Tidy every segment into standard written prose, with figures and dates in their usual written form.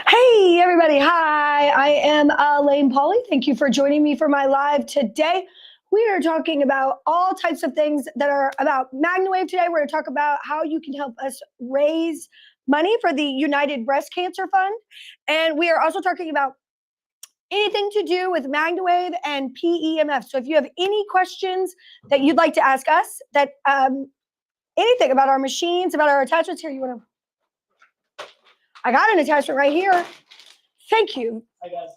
Hey, everybody. Hi, I am Alane Paulley. Thank you for joining me for my live today. We are talking about all types of things that are about MagnaWave today. We're going to talk about how you can help us raise money for the United Breast Cancer Fund. And we are also talking about anything to do with MagnaWave and PEMF. So if you have any questions that you'd like to ask us, that anything about our machines, about our attachments here, you want to... I got an attachment right here. Thank you. Hi, guys.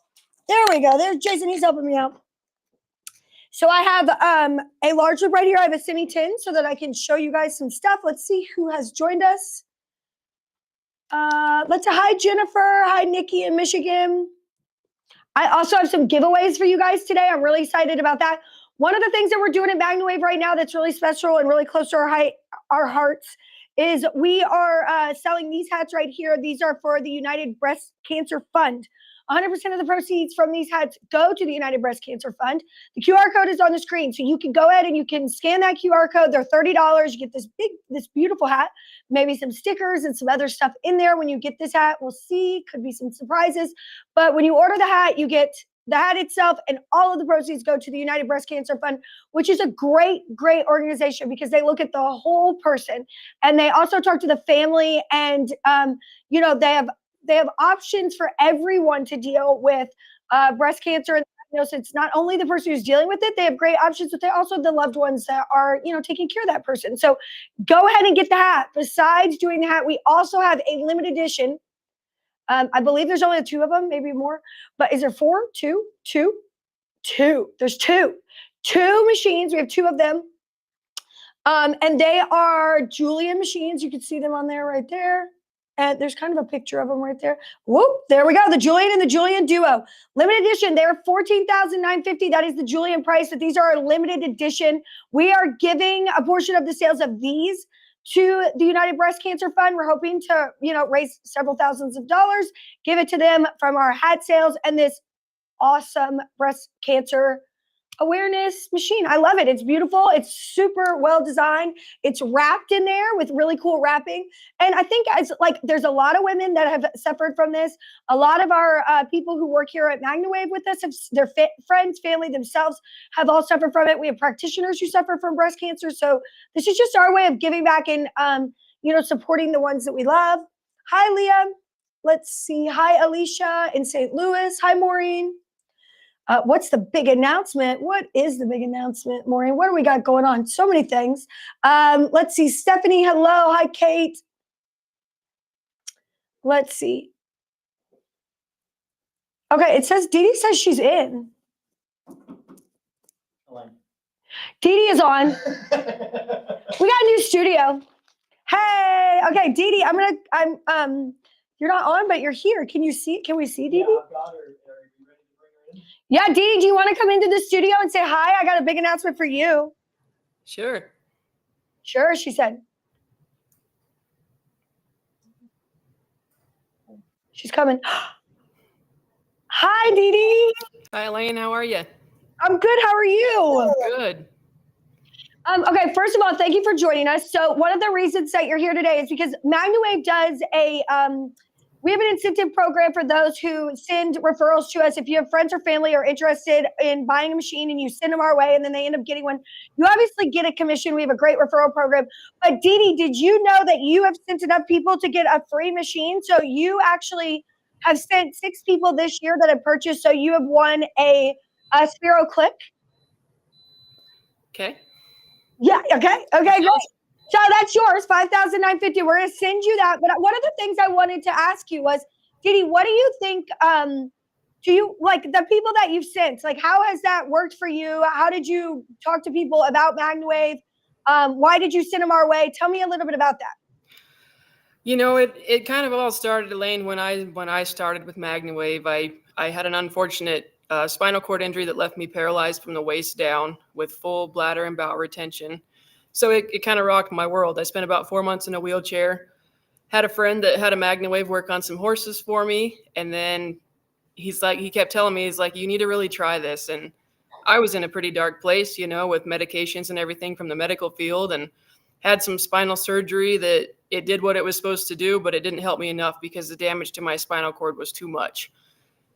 There we go. There's Jason. He's helping me out. So I have a large loop right here. I have a semi-tin so that I can show you guys some stuff. Let's see who has joined us. Hi, Jennifer. Hi, Nikki in Michigan. I also have some giveaways for you guys today. I'm really excited about that. One of the things that we're doing at MagnaWave right now that's really special and really close to our hearts is we are selling these hats right here. These are for the United Breast Cancer Fund. 100% of the proceeds from these hats go to the United Breast Cancer Fund. The QR code is on the screen, so you can go ahead and you can scan that QR code. They're $30. You get this beautiful hat, maybe some stickers and some other stuff in there when you get this hat. We'll see, could be some surprises. But when you order the hat, you get the hat itself, and all of the proceeds go to the United Breast Cancer Fund, which is a great, great organization because they look at the whole person, and they also talk to the family, and they have options for everyone to deal with breast cancer. And so it's not only the person who's dealing with it; they have great options, but they also have the loved ones that are taking care of that person. So go ahead and get the hat. Besides doing the hat, we also have a limited edition. I believe there's only 2 of them, maybe more. But is there 4? 2? 2? 2. There's 2. 2 machines. We have 2 of them. And they are Julian machines. You can see them on there right there. And there's kind of a picture of them right there. Whoop, there we go. The Julian and the Julian Duo. Limited edition. They're $14,950. That is the Julian price. But these are a limited edition. We are giving a portion of the sales of these to the United Breast Cancer Fund. We're hoping to, raise several thousands of dollars, give it to them from our hat sales and this awesome breast cancer awareness machine. I love it. It's beautiful. It's super well designed. It's wrapped in there with really cool wrapping. And I think there's a lot of women that have suffered from this. A lot of our people who work here at MagnaWave with us, their friends, family, themselves have all suffered from it. We have practitioners who suffer from breast cancer. So this is just our way of giving back and, supporting the ones that we love. Hi, Leah. Let's see. Hi, Alicia in St. Louis. Hi, Maureen. What's the big announcement? What is the big announcement, Maureen? What do we got going on? So many things. Let's see. Stephanie, hello. Hi, Kate. Let's see. Okay, it says Dee Dee says she's in. Dee Dee is on. We got a new studio. Hey, okay, Dee Dee, you're not on, but you're here. Can we see Dee Dee? Yeah, I've got her. Yeah, Dee Dee, do you want to come into the studio and say hi? I got a big announcement for you. Sure. Sure, she said. She's coming. Hi, Dee Dee. Hi, Elaine. How are you? I'm good. How are you? Good. Okay, first of all, thank you for joining us. So one of the reasons that you're here today is because MagnaWave does we have an incentive program for those who send referrals to us. If you have friends or family are interested in buying a machine and you send them our way and then they end up getting one, you obviously get a commission. We have a great referral program. But Dee Dee, did you know that you have sent enough people to get a free machine? So you actually have sent 6 people this year that have purchased. So you have won a Sphero Click. Okay. Yeah, okay, great. So that's yours, $5,950. We're going to send you that. But one of the things I wanted to ask you was, Dee Dee, what do you think, do you, like the people that you've sent, like how has that worked for you? How did you talk to people about MagnaWave? Why did you send them our way? Tell me a little bit about that. It kind of all started, Elaine, when I started with MagnaWave. I had an unfortunate spinal cord injury that left me paralyzed from the waist down with full bladder and bowel retention. So it kind of rocked my world. I spent about 4 months in a wheelchair, had a friend that had a MagnaWave work on some horses for me. And then he kept telling me, you need to really try this. And I was in a pretty dark place, with medications and everything from the medical field, and had some spinal surgery that it did what it was supposed to do, but it didn't help me enough because the damage to my spinal cord was too much.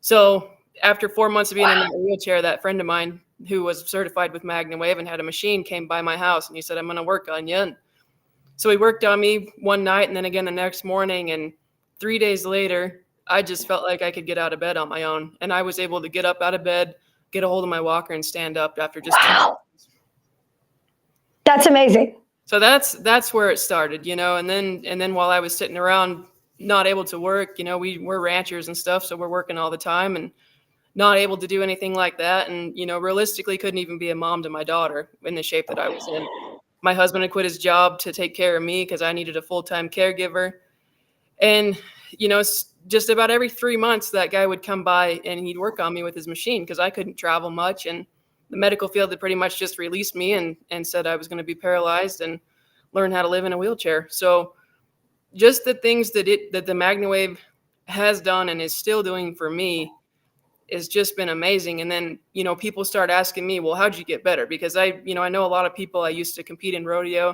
So after 4 months of being in that wheelchair, that friend of mine who was certified with MagnaWave and had a machine came by my house, and he said, I'm going to work on you. And so he worked on me one night and then again the next morning. And 3 days later, I just felt like I could get out of bed on my own. And I was able to get up out of bed, get a hold of my walker, and stand up after just 2 seconds. That's amazing. So that's where it started, you know. And then while I was sitting around not able to work, you know, we're ranchers and stuff, so we're working all the time and not able to do anything like that. And, you know, realistically couldn't even be a mom to my daughter in the shape that I was in. My husband had quit his job to take care of me because I needed a full-time caregiver. And, you know, just about every 3 months, that guy would come by and he'd work on me with his machine because I couldn't travel much. And the medical field had pretty much just released me and said I was going to be paralyzed and learn how to live in a wheelchair. So just the things that the MagnaWave has done and is still doing for me has just been amazing. And then, you know, people start asking me, well, how'd you get better? Because I know a lot of people. I used to compete in rodeo.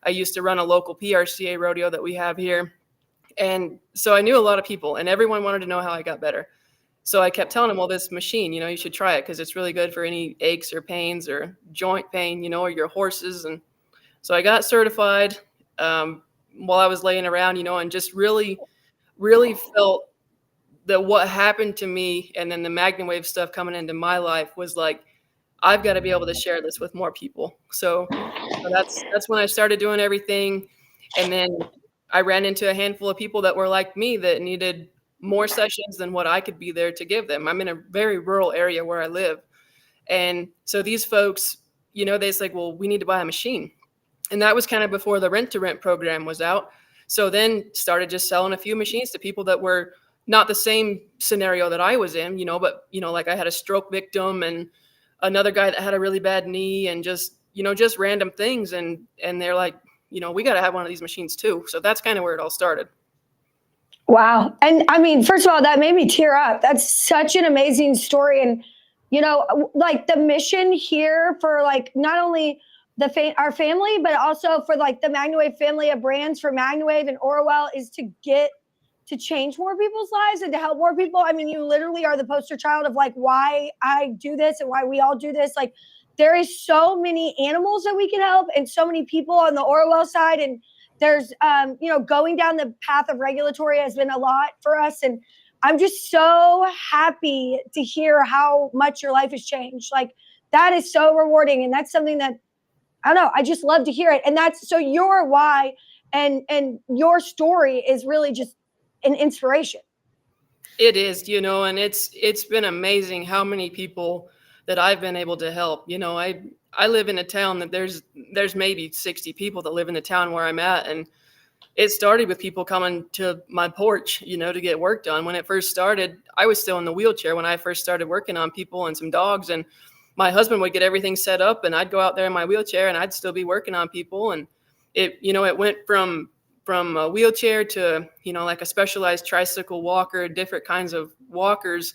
I used to run a local PRCA rodeo that we have here. And so I knew a lot of people, and everyone wanted to know how I got better. So I kept telling them, well, this machine, you know, you should try it because it's really good for any aches or pains or joint pain, you know, or your horses. And so I got certified while I was laying around, you know, and just really, really felt that what happened to me and then the MagnaWave stuff coming into my life was like, I've got to be able to share this with more people. So that's when I started doing everything. And then I ran into a handful of people that were like me that needed more sessions than what I could be there to give them. I'm in a very rural area where I live. And so these folks, you know, they say, well, we need to buy a machine. And that was kind of before the rent to rent program was out. So then started just selling a few machines to people that were not the same scenario that I was in, you know, but, you know, like I had a stroke victim and another guy that had a really bad knee and just, you know, just random things. And they're like, you know, we got to have one of these machines too. So that's kind of where it all started. Wow. And I mean, first of all, that made me tear up. That's such an amazing story. And, you know, like the mission here for like not only our family, but also for like the MagnaWave family of brands for MagnaWave and Orwell is to get to change more people's lives and to help more people. I mean, you literally are the poster child of like why I do this and why we all do this. Like there is so many animals that we can help and so many people on the Orwell side. And there's, you know, going down the path of regulatory has been a lot for us. And I'm just so happy to hear how much your life has changed. Like that is so rewarding. And that's something that, I don't know, I just love to hear it. And that's, so your why and your story is really just an inspiration. It is, you know, and it's been amazing how many people that I've been able to help. You know, I live in a town that there's maybe 60 people that live in the town where I'm at. And it started with people coming to my porch, you know, to get work done. When it first started, I was still in the wheelchair when I first started working on people and some dogs. And my husband would get everything set up and I'd go out there in my wheelchair and I'd still be working on people. And it, you know, it went from a wheelchair to, you know, like a specialized tricycle walker, different kinds of walkers,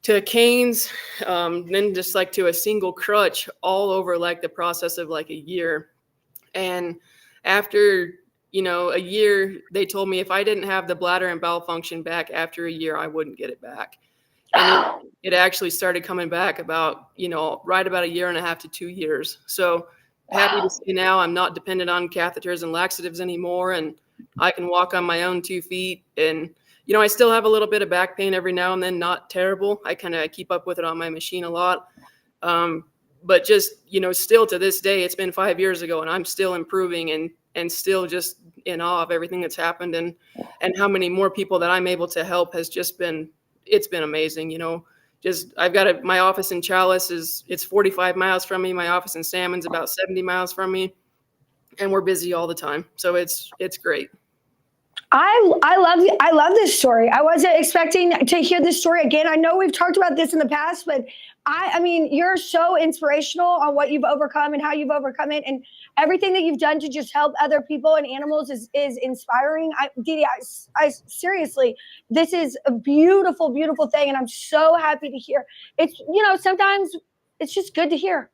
to canes, then just like to a single crutch, all over like the process of like a year. And after, you know, a year, they told me if I didn't have the bladder and bowel function back after a year, I wouldn't get it back. And it actually started coming back about, you know, right about a year and a half to 2 years. So happy to see now I'm not dependent on catheters and laxatives anymore. And I can walk on my own 2 feet. And, you know, I still have a little bit of back pain every now and then, not terrible. I kind of keep up with it on my machine a lot. But just, you know, still to this day, it's been 5 years ago and I'm still improving and still just in awe of everything that's happened and how many more people that I'm able to help has just been, it's been amazing. You know, just I've got my office in Chalice it's 45 miles from me. My office in Salmon's about 70 miles from me, and we're busy all the time. So it's great. I love this story. I wasn't expecting to hear this story again. I know we've talked about this in the past, but I mean, you're so inspirational on what you've overcome and how you've overcome it, and everything that you've done to just help other people and animals is inspiring. Didi, I seriously, this is a beautiful, beautiful thing, and I'm so happy to hear. It's, you know, sometimes it's just good to hear.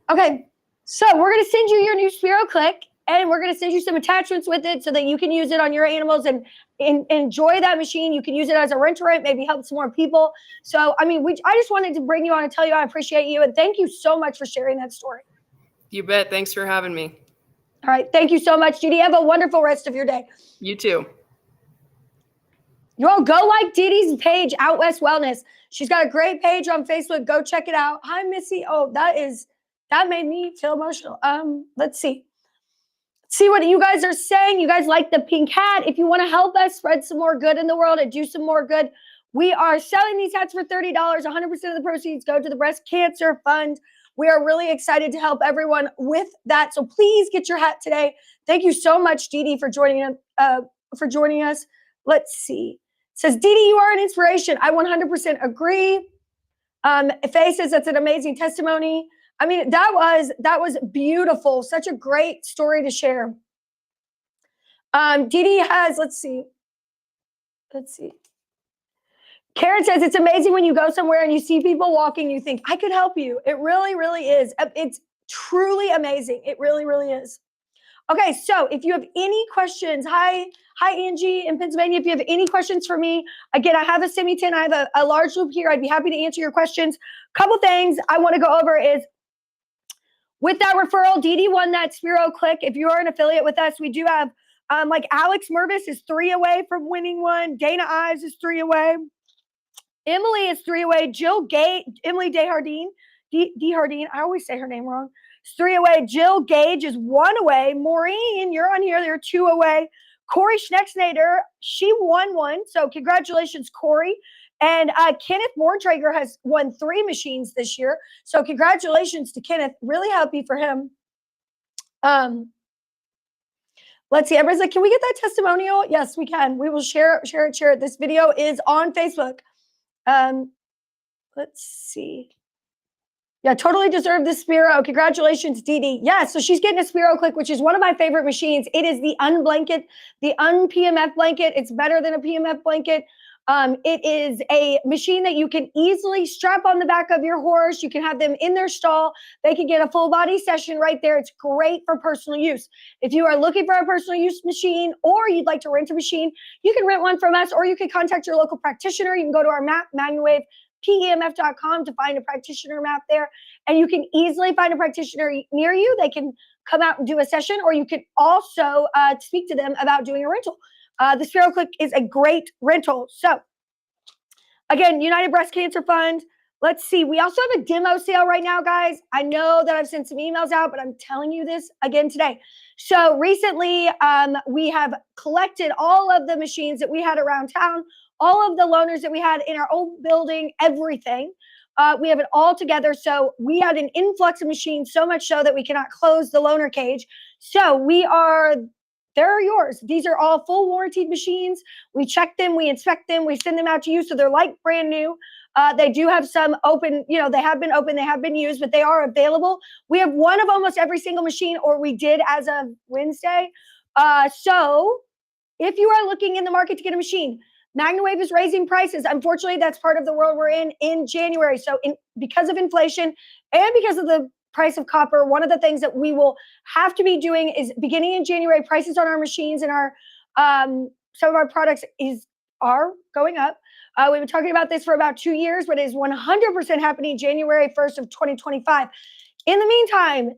Okay, so we're gonna send you your new Spiro Click. and we're going to send you some attachments with it so that you can use it on your animals and enjoy that machine. You can use it as a rent-a-rent, maybe help some more people. So, I mean, I just wanted to bring you on and tell you I appreciate you, and thank you so much for sharing that story. You bet. Thanks for having me. All right. Thank you so much, Dee Dee. Have a wonderful rest of your day. You too. You all go like Dee Dee's page, Out West Wellness. She's got a great page on Facebook. Go check it out. Hi, Missy. Oh, that made me feel emotional. Let's see. See what you guys are saying. You guys like the pink hat. If you want to help us spread some more good in the world and do some more good, we are selling these hats for $30. 100% of the proceeds go to the Breast Cancer Fund. We are really excited to help everyone with that. So please get your hat today. Thank you so much, Dee Dee, for joining us. Let's see. It says, Dee Dee, you are an inspiration. I 100% agree. Faye says that's an amazing testimony. I mean, that was beautiful. Such a great story to share. Dee Dee has, let's see. Karen says, it's amazing when you go somewhere and you see people walking, you think, I could help you. It really, really is. It's truly amazing. It really, really is. Okay, so if you have any questions, hi Angie in Pennsylvania. If you have any questions for me, again, I have a semi-tin. I have a large loop here. I'd be happy to answer your questions. Couple things I want to go over is, with that referral, Dee Dee won that Spiro Click. If you are an affiliate with us, we do have, like Alex Mervis is 3 away from winning one. Dana Ives is 3 away. Emily is 3 away. Emily Dehardine, I always say her name wrong. It's 3 away. Jill Gage is 1 away. Maureen, you're on here. They're 2 away. Corey Schnecksnader, she won 1. So congratulations, Corey. And Kenneth Morntrager has won 3 machines this year. So congratulations to Kenneth. Really happy for him. Let's see. Everybody's like, can we get that testimonial? Yes, we can. We will share it. This video is on Facebook. Let's see. Yeah, totally deserved the Spiro. Congratulations, Dee Dee. Yeah, so she's getting a Spiro Click, which is one of my favorite machines. It is the un-PMF blanket. It's better than a PMF blanket. It is a machine that you can easily strap on the back of your horse. You can have them in their stall. They can get a full body session right there. It's great for personal use. If you are looking for a personal use machine, or you'd like to rent a machine, you can rent one from us, or you can contact your local practitioner. You can go to our map, MagnaWave.PEMF.com, to find a practitioner map there. And you can easily find a practitioner near you. They can come out and do a session, or you can also speak to them about doing a rental. The Spiro Click is a great rental. So, again, United Breast Cancer Fund. Let's see. We also have a demo sale right now, guys. I know that I've sent some emails out, but I'm telling you this again today. So recently, we have collected all of the machines that we had around town, all of the loaners that we had in our old building, everything. We have it all together. So we had an influx of machines, so much so that we cannot close the loaner cage. So they're yours. These are all full warranted machines. We check them, we inspect them, we send them out to you. So they're like brand new. They do have some open, they have been open, they have been used, but they are available. We have one of almost every single machine, or we did as of Wednesday. So if you are looking in the market to get a machine, MagnaWave is raising prices. Unfortunately, that's part of the world we're in January. So because of inflation and because of the price of copper, one of the things that we will have to be doing is, beginning in January, prices on our machines and our some of our products are going up. We've been talking about this for about 2 years, but it is 100% happening January 1st of 2025. In the meantime,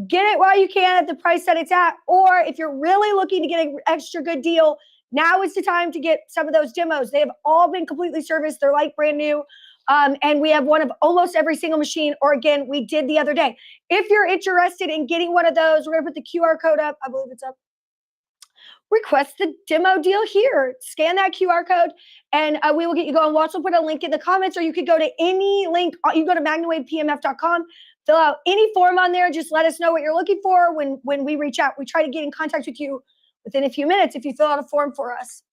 get it while you can at the price that it's at, or if you're really looking to get an extra good deal, now is the time to get some of those demos. They have all been completely serviced. They're like brand new. And we have one of almost every single machine, or again, we did the other day. If you're interested in getting one of those, we're going to put the QR code up. I believe it's up. Request the demo deal here. Scan that QR code, and we will get you going. We'll also put a link in the comments, or you could go to any link. You can go to MagnaWavePMF.com, fill out any form on there. Just let us know what you're looking for when we reach out. We try to get in contact with you within a few minutes if you fill out a form for us.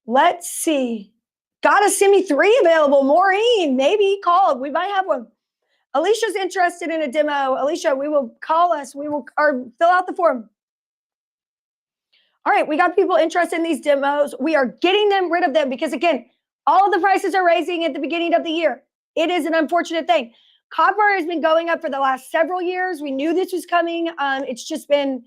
Let's see. Got a Semi 3 available. Maureen, maybe call. We might have one. Alicia's interested in a demo. Alicia, we will call us. Or fill out the form. All right, we got people interested in these demos. We are getting rid of them because, again, all of the prices are raising at the beginning of the year. It is an unfortunate thing. Copper has been going up for the last several years. We knew this was coming. It's just been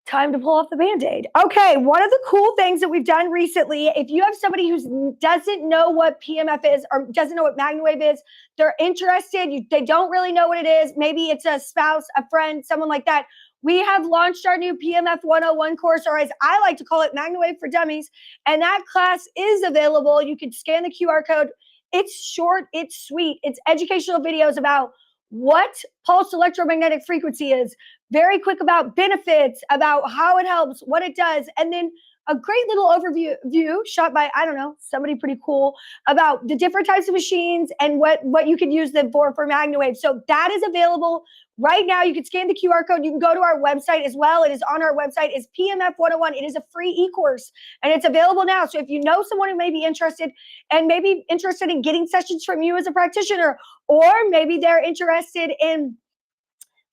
time to pull off the Band-Aid. Okay, one of the cool things that we've done recently, if you have somebody who doesn't know what PMF is or doesn't know what MagnaWave is, they're interested, they don't really know what it is, maybe it's a spouse, a friend, someone like that, we have launched our new PMF 101 course, or as I like to call it, MagnaWave for Dummies, and that class is available. You can scan the QR code. It's short, it's sweet, it's educational videos about what pulsed electromagnetic frequency is, very quick about benefits, about how it helps, what it does, and then a great little overview shot by, I don't know, somebody pretty cool about the different types of machines and what you can use them for MagnaWave. So that is available right now. You can scan the QR code. You can go to our website as well. It is on our website. It's PMF 101. It is a free e-course, and it's available now. So if you know someone who may be interested and maybe interested in getting sessions from you as a practitioner, or maybe they're interested in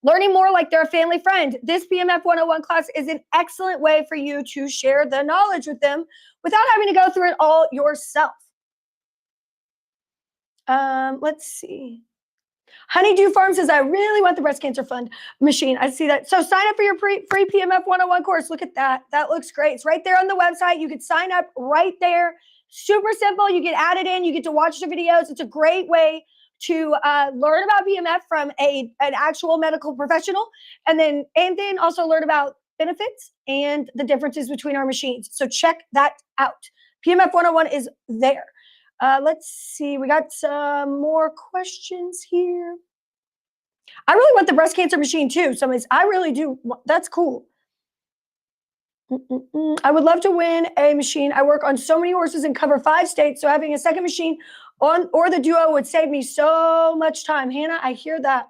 learning more like they're a family friend, this PMF 101 class is an excellent way for you to share the knowledge with them without having to go through it all yourself. Let's see. Honeydew Farm says, I really want the breast cancer fund machine. I see that. So sign up for your free PMF 101 course. Look at that. That looks great. It's right there on the website. You can sign up right there. Super simple. You get added in. You get to watch the videos. It's a great way to learn about PMF from an actual medical professional, and then also learn about benefits and the differences between our machines. So check that out. PMF 101 is there. Let's see. We got some more questions here. I really want the breast cancer machine too. I really do. That's cool. I would love to win a machine. I work on so many horses and cover 5 states. So having a second machine or the Duo would save me so much time. Hannah, I hear that.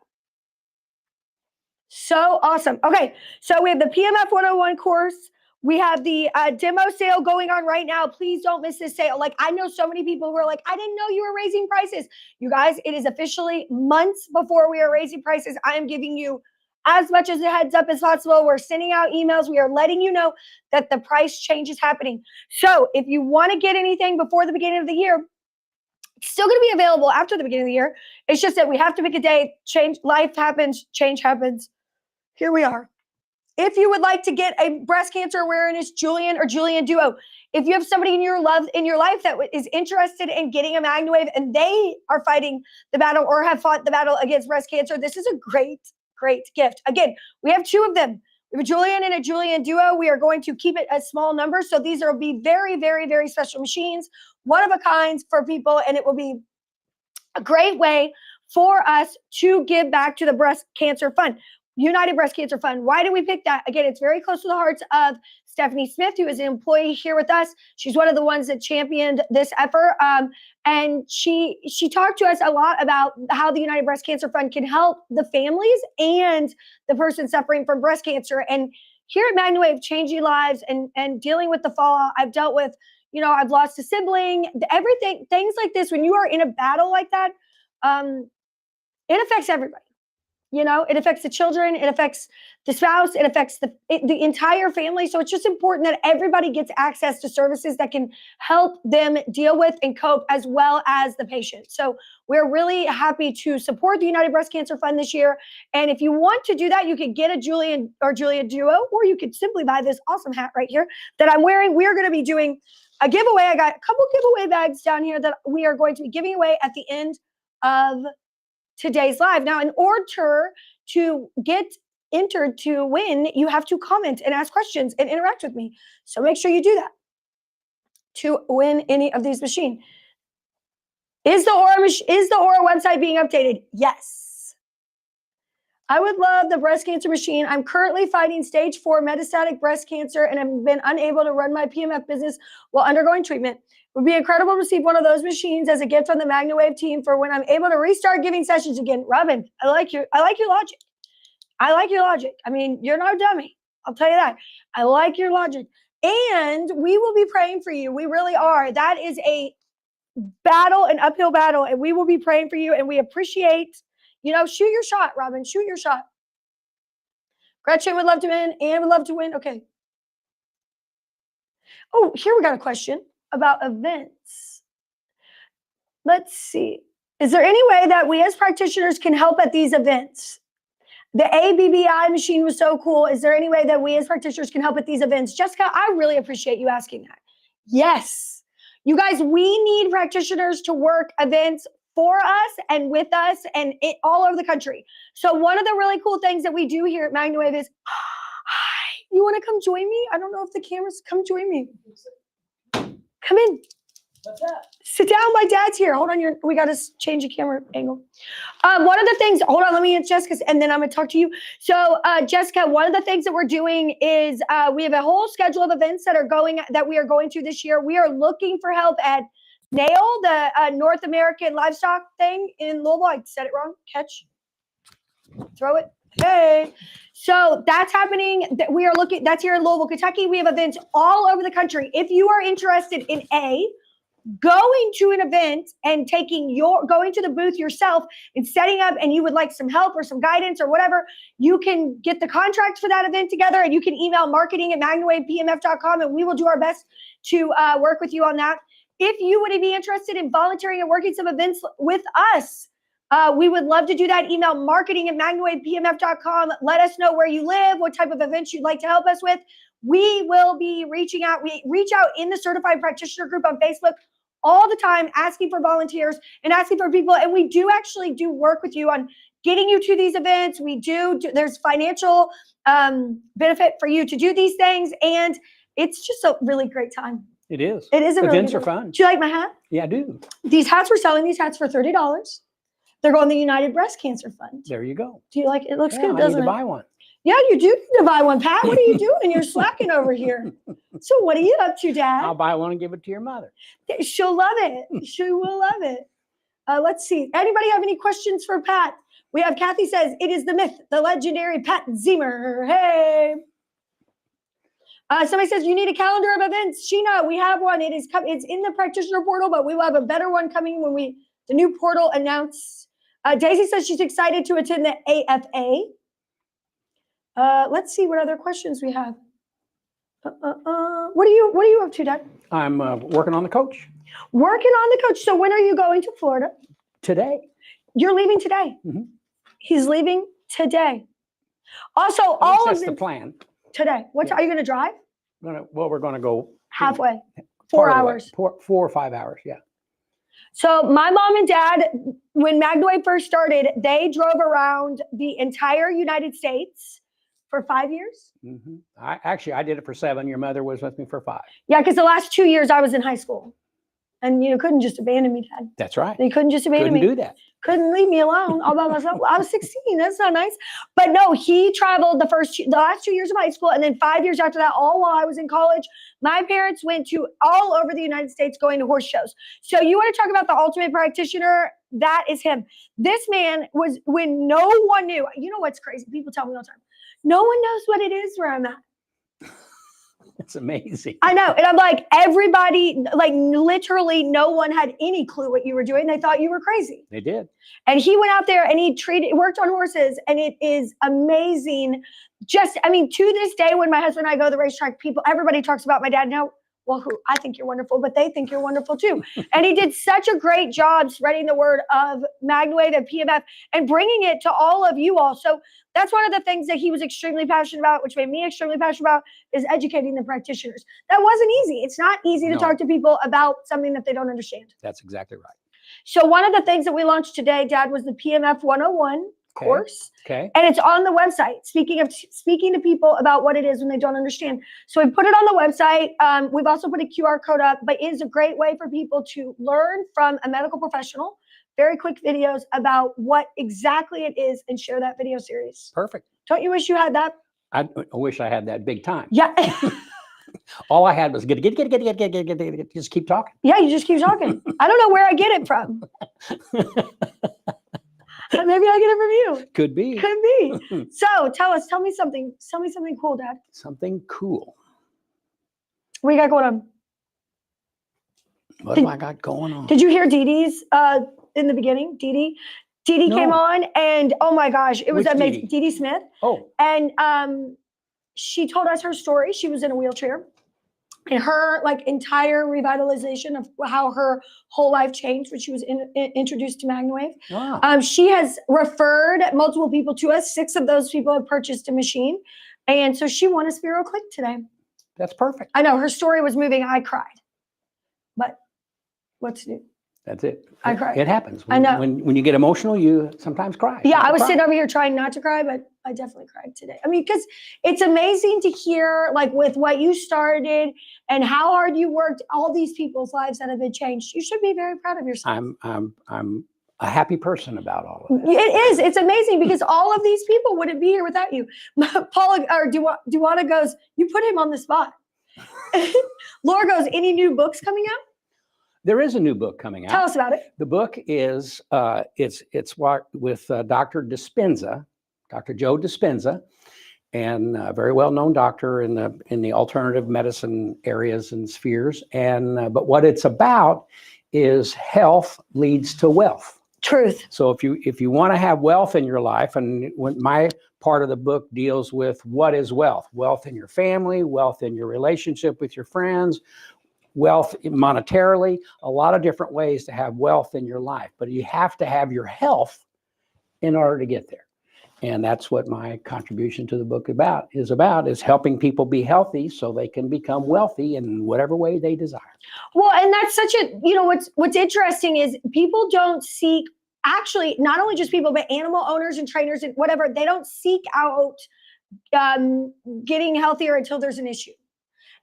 So awesome. Okay, so we have the PMF 101 course. We have the demo sale going on right now. Please don't miss this sale. Like, I know so many people who are like, I didn't know you were raising prices. You guys, it is officially months before we are raising prices. I am giving you as much as a heads up as possible. We're sending out emails. We are letting you know that the price change is happening. So if you want to get anything before the beginning of the year, it's still going to be available after the beginning of the year. It's just that we have to pick a day. Life happens, change happens. Here we are. If you would like to get a breast cancer awareness Julian or Julian Duo, if you have somebody in your life that is interested in getting a MagnaWave and they are fighting the battle or have fought the battle against breast cancer, this is a great gift. Again, we have 2 of them. We have a Julian and a Julian Duo. We are going to keep it a small number. So these will be very, very, very special machines, one of a kind for people. And it will be a great way for us to give back to the breast cancer fund. United Breast Cancer Fund. Why did we pick that? Again, it's very close to the hearts of Stephanie Smith, who is an employee here with us. She's one of the ones that championed this effort. And she talked to us a lot about how the United Breast Cancer Fund can help the families and the person suffering from breast cancer. And here at MagnaWave, changing lives and dealing with the fallout, I've dealt with, I've lost a sibling, everything, things like this. When you are in a battle like that, it affects everybody. It affects the children, it affects the spouse, it affects the entire family. So it's just important that everybody gets access to services that can help them deal with and cope, as well as the patient. So we're really happy to support the United Breast Cancer Fund this year. And if you want to do that, you could get a Julian or Julia Duo, or you could simply buy this awesome hat right here that I'm wearing. We're going to be doing a giveaway. I got a couple giveaway bags down here that we are going to be giving away at the end of today's live. Now, in order to get entered to win, you have to comment and ask questions and interact with me. So make sure you do that to win any of these machines. Is the Aura website being updated? Yes. I would love the breast cancer machine. I'm currently fighting stage 4 metastatic breast cancer and have been unable to run my PMF business while undergoing treatment. It would be incredible to receive one of those machines as a gift from the MagnaWave team for when I'm able to restart giving sessions again. Robin, I like your logic. I mean, you're not a dummy. I'll tell you that. I like your logic. And we will be praying for you. We really are. That is a battle, an uphill battle, and we will be praying for you. And we appreciate, shoot your shot, Robin. Shoot your shot. Gretchen would love to win. Anne would love to win. Okay. Oh, here we got a question about events. Let's see. Is there any way that we as practitioners can help at these events? The ABBI machine was so cool. Is there any way that we as practitioners can help at these events? Jessica, I really appreciate you asking that. Yes. You guys, we need practitioners to work events for us and with us and all over the country. So one of the really cool things that we do here at MagnaWave is, hi, you want to come join me? I don't know if the cameras, come join me. Come in. What's that? Sit down, my dad's here. Hold on, we got to change the camera angle. One of the things, hold on, let me get Jessica, and then I'm going to talk to you. So, Jessica, one of the things that we're doing is we have a whole schedule of events that we are going to this year. We are looking for help at NAIL, the North American Livestock thing in Louisville. I said it wrong. Catch. Throw it. Hey. So that's happening. We are looking, that's here in Louisville, Kentucky. We have events all over the country. If you are interested in going to an event and going to the booth yourself and setting up, and you would like some help or some guidance or whatever, you can get the contract for that event together, and you can email marketing@magnawavepmf.com, and we will do our best to work with you on that. If you would be interested in volunteering and working some events with us, we would love to do that. Email marketing@magnawavepmf.com. Let us know where you live, what type of events you'd like to help us with. We will be reaching out. We reach out in the Certified Practitioner group on Facebook all the time, asking for volunteers and asking for people. And we do actually do work with you on getting you to these events. There's financial benefit for you to do these things. And it's just a really great time. It is. It is a really Events good are time. fun. Do you like my hat? Yeah, I do. These hats, we're selling these hats for $30. They're going to the United Breast Cancer Fund. There you go. Do you like it? It looks Yeah, good, I need doesn't to it? buy one. Yeah, you do need to buy one, Pat. What are you doing? You're slacking over here. So what are you up to, Dad? I'll buy one and give it to your mother. She'll love it. She will love it. Let's see. Anybody have any questions for Pat? We have Kathy says, it is the myth, the legendary Pat Ziemer. Hey. Somebody says, you need a calendar of events. Sheena, we have one. It's in the practitioner portal, but we will have a better one coming when the new portal announced. Daisy says she's excited to attend the AFA. Let's see what other questions we have. What are you up to, Dad? I'm working on the coach Working on the coach. So when are you going to Florida? today. You're leaving today. Mhm. He's leaving today. Also, At least all that's of the the plan. Today. Are you going to drive? We're going to go Halfway. 4 part of the way. hours. 4 or 5 hours. Yeah. So my mom and dad, when MagnaWave first started, they drove around the entire United States for 5 years. Mm-hmm. I did it for 7. Your mother was with me for 5. Yeah, because the last 2 years I was in high school. And you couldn't just abandon me, Dad. That's right. You couldn't just abandon Couldn't me. do that. Couldn't leave me alone all by myself. I was 16. That's not nice. But no, he traveled the last 2 years of high school, and then 5 years after that, all while I was in college. My parents went to all over the United States going to horse shows. So you want to talk about the ultimate practitioner? That is him. This man was, when no one knew. You know what's crazy? People tell me all the time, no one knows what it is where I'm at. It's amazing. I know. And I'm like, everybody, like literally no one had any clue what you were doing. They thought you were crazy. They did. And he went out there and he worked on horses, and it is amazing. To this day, when my husband and I go to the racetrack, everybody talks about my dad now. Well, I think you're wonderful, but they think you're wonderful too. And he did such a great job spreading the word of MagnaWave and PMF and bringing it to all of you all. So that's one of the things that he was extremely passionate about, which made me extremely passionate about, is educating the practitioners. That wasn't easy. It's not easy to talk to people about something that they don't understand. That's exactly right. So one of the things that we launched today, Dad, was the PMF 101 course. Okay. And it's on the website, speaking to people about what it is when they don't understand. So we put it on the website. We've also put a QR code up, but it is a great way for people to learn from a medical professional, very quick videos about what exactly it is, and share that video series. Perfect. Don't you wish you had that? I wish I had that big time. Yeah. All I had was get, just keep talking. Yeah, you just keep talking. I don't know where I get it from. Maybe I get it from you. Could be. Could be. So tell me something cool, Dad. Something cool. What do you got going on? What have I got going on? Did you hear Dee Dee's in the beginning? Dee Dee No. came on, and oh my gosh, it was Which Dee amazing. Dee? Dee Dee Smith. Oh, And she told us her story. She was in a wheelchair. and her like entire revitalization of how her whole life changed when she was introduced to MagnaWave. Wow. She has referred multiple people to us. 6 of those people have purchased a machine. And so she won a Spiro Click today. That's perfect. I know her story was moving. I cried. But what's new? That's it. I cried. It happens. I know. When you get emotional, you sometimes cry. Yeah, I was sitting over here trying not to cry, but I definitely cried today. I mean, because it's amazing to hear, like, with what you started and how hard you worked, all these people's lives that have been changed. You should be very proud of yourself. I'm a happy person about all of it. It is. It's amazing because all of these people wouldn't be here without you. Paula or Duana goes, you put him on the spot. Laura goes, any new books coming out? There is a new book coming out. Tell us about it. The book is it's with Dr. Dispenza, Dr. Joe Dispenza, and a very well-known doctor in the alternative medicine areas and spheres. And but what it's about is health leads to wealth. Truth. So if you want to have wealth in your life, and when my part of the book deals with what is wealth, wealth in your family, wealth in your relationship with your friends, wealth monetarily, a lot of different ways to have wealth in your life, but you have to have your health in order to get there. And that's what my contribution to the book is helping people be healthy so they can become wealthy in whatever way they desire. Well, and that's such a, what's interesting is people don't seek, actually, not only just people, but animal owners and trainers and whatever, they don't seek out getting healthier until there's an issue.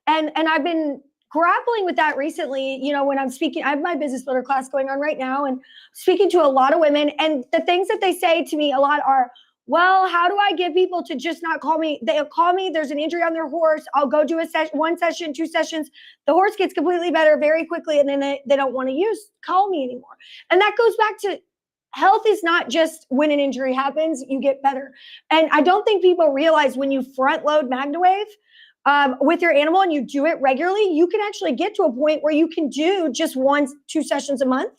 And I've been grappling with that recently, when I'm speaking. I have my business builder class going on right now and speaking to a lot of women. And the things that they say to me a lot are, well, how do I get people to just not call me? They'll call me, there's an injury on their horse. I'll go do one session, 2 sessions. The horse gets completely better very quickly. And then they don't want to call me anymore. And that goes back to health is not just when an injury happens, you get better. And I don't think people realize when you front load MagnaWave with your animal and you do it regularly, you can actually get to a point where you can do just 1-2 sessions a month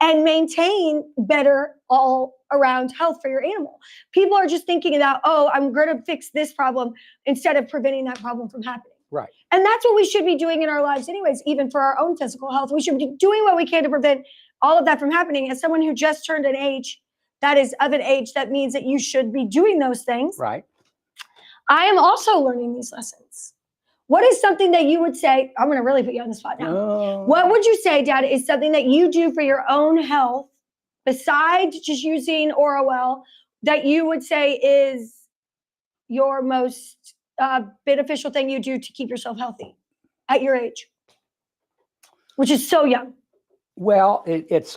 and maintain better all around health for your animal. People are just thinking about, oh, I'm going to fix this problem instead of preventing that problem from happening. Right. And that's what we should be doing in our lives anyways, even for our own physical health. We should be doing what we can to prevent all of that from happening. As someone who just turned an age, that is of an age that means that you should be doing those things. Right. I am also learning these lessons. What is something that you would say, I'm going to really put you on the spot now. Oh. What would you say, Dad, is something that you do for your own health besides just using Orowell that you would say is your most beneficial thing you do to keep yourself healthy at your age, which is so young? Well, it's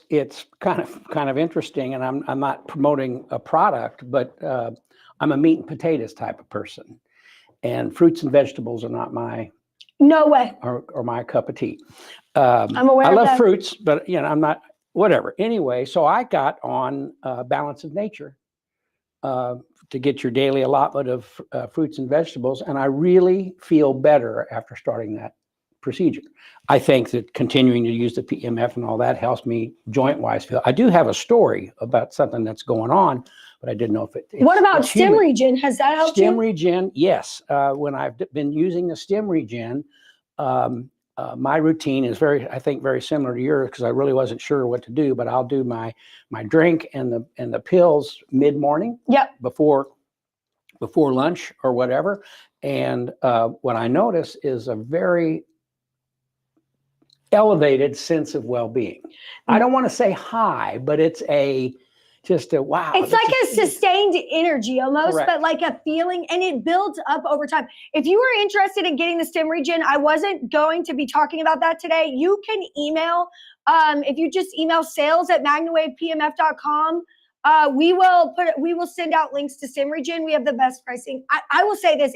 kind of interesting, and I'm not promoting a product, but I'm a meat and potatoes type of person, and fruits and vegetables are not my or my cup of tea. I'm aware. I of love that. fruits, but I'm not whatever. Anyway, so I got on Balance of Nature to get your daily allotment of fruits and vegetables, and I really feel better after starting that procedure. I think that continuing to use the PMF and all that helps me joint-wise feel. I do have a story about something that's going on, but I didn't know if it's what about Stim Regen? Has that helped Stim you? Regen, yes. When I've been using the Stim Regen, my routine is I think very similar to yours, because I really wasn't sure what to do, but I'll do my drink and the pills mid-morning. Yep. Before lunch or whatever. And what I notice is a very elevated sense of well-being. I don't want to say high, but it's just a wow. It's like a sustained energy almost, Correct. But like a feeling, and it builds up over time. If you are interested in getting the Stim Regen, I wasn't going to be talking about that today. You can email, if you just email sales@magnawavepmf.com. We will send out links to Stim Regen. We have the best pricing. I will say this,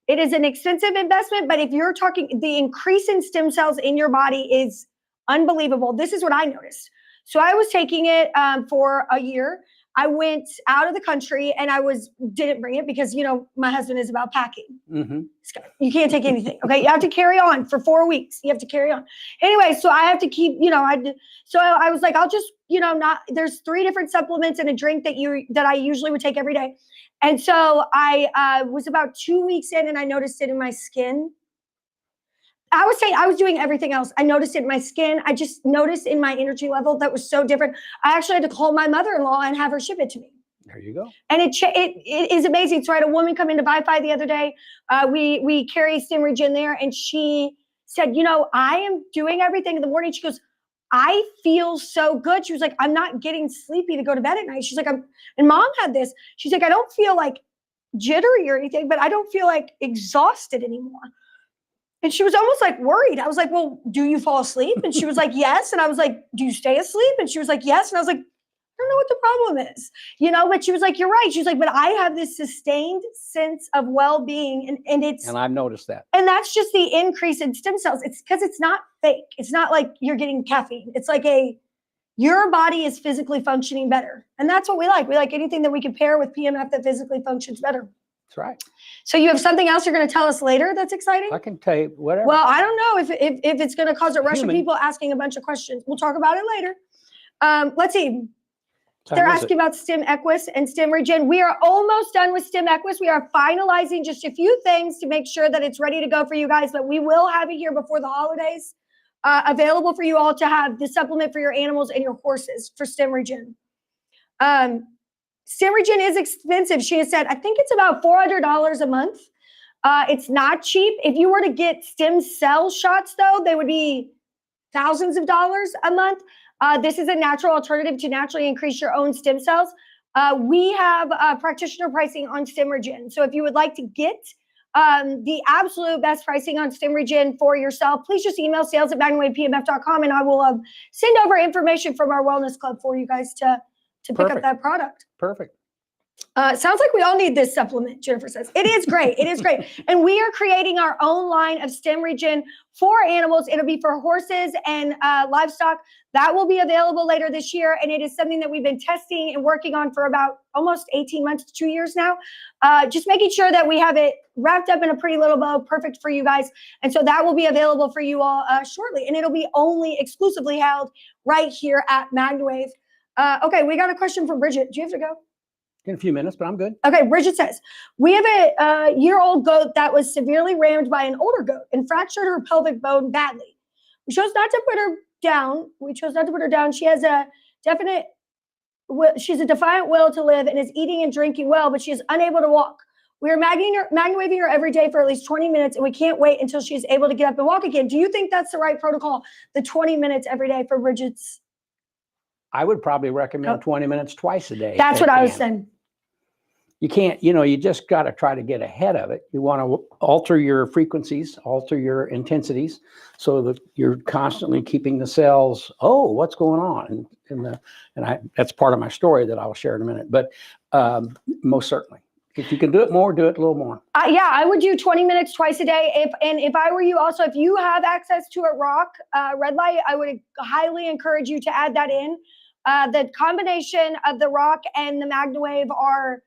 it is an expensive investment, but if you're talking, the increase in stem cells in your body is unbelievable. This is what I noticed. So I was taking it for a year. I went out of the country and didn't bring it because, my husband is about packing. Mm-hmm. You can't take anything. Okay. You have to carry on for 4 weeks. You have to carry on. Anyway, so I have to keep, so I was like, I'll just, there's 3 different supplements and a drink that I usually would take every day. And so I was about 2 weeks in and I noticed it in my skin. I was saying I was doing everything else. I noticed it in my skin. I just noticed in my energy level that was so different. I actually had to call my mother-in-law and have her ship it to me. There you go. And it is amazing. So I had a woman come into Wi-Fi the other day. We carry Stim Regen there, and she said, you know, I am doing everything in the morning. She goes, I feel so good. She was like, I'm not getting sleepy to go to bed at night. She's like, and mom had this. She's like, I don't feel like jittery or anything, but I don't feel like exhausted anymore. And she was almost like worried. I was like, well, do you fall asleep? And she was like, yes. And I was like, do you stay asleep? And she was like, yes. And I was like, I don't know what the problem is, you know, but she was like, you're right. She was like, but I have this sustained sense of well-being, and I've noticed that. And that's just the increase in stem cells. It's because it's not fake. It's not like you're getting caffeine. It's like your body is physically functioning better. And that's what we like. We like anything that we can pair with PMF that physically functions better. That's right. So you have something else you're going to tell us later that's exciting? I can tell you whatever. Well, I don't know if it's going to cause a rush of people asking a bunch of questions. We'll talk about it later. Let's see. They're asking about Stim Equus and Stim Regen. We are almost done with Stim Equus. We are finalizing just a few things to make sure that it's ready to go for you guys, but we will have it here before the holidays, available for you all to have the supplement for your animals and your horses for Stim Regen. Stim Regen is expensive. She has said, I think it's about $400 a month. It's not cheap. If you were to get stem cell shots, though, they would be thousands of dollars a month. This is a natural alternative to naturally increase your own stem cells. We have practitioner pricing on Stim Regen. So if you would like to get the absolute best pricing on Stim Regen for yourself, please just email sales@MagnaWavePMF.com, and I will send over information from our wellness club for you guys to pick up that product. Perfect. Sounds like we all need this supplement, Jennifer says. It is great. It is great. And we are creating our own line of Stim Regen for animals. It'll be for horses and livestock. That will be available later this year. And it is something that we've been testing and working on for about almost 18 months to 2 years now. Just making sure that we have it wrapped up in a pretty little bow, perfect for you guys. And so that will be available for you all shortly. And it'll be only exclusively held right here at MagnaWave. Okay, we got a question from Bridget. Do you have to go? In a few minutes, but I'm good. Okay, Bridget says, we have a year-old goat that was severely rammed by an older goat and fractured her pelvic bone badly. We chose not to put her down. She has a she's a defiant will to live and is eating and drinking well, but she is unable to walk. We are MagnaWaving her every day for at least 20 minutes, and we can't wait until she's able to get up and walk again. Do you think that's the right protocol, the 20 minutes every day for Bridget's? I would probably recommend 20 minutes twice a day. That's what I was saying. You can't, you just got to try to get ahead of it. You want to alter your frequencies, alter your intensities so that you're constantly keeping the cells, what's going on? And that's part of my story that I'll share in a minute. But most certainly, if you can do it more, do it a little more. Yeah, I would do 20 minutes twice a day. If I were you also, if you have access to a rock red light, I would highly encourage you to add that in. The combination of the rock and the MagnaWave are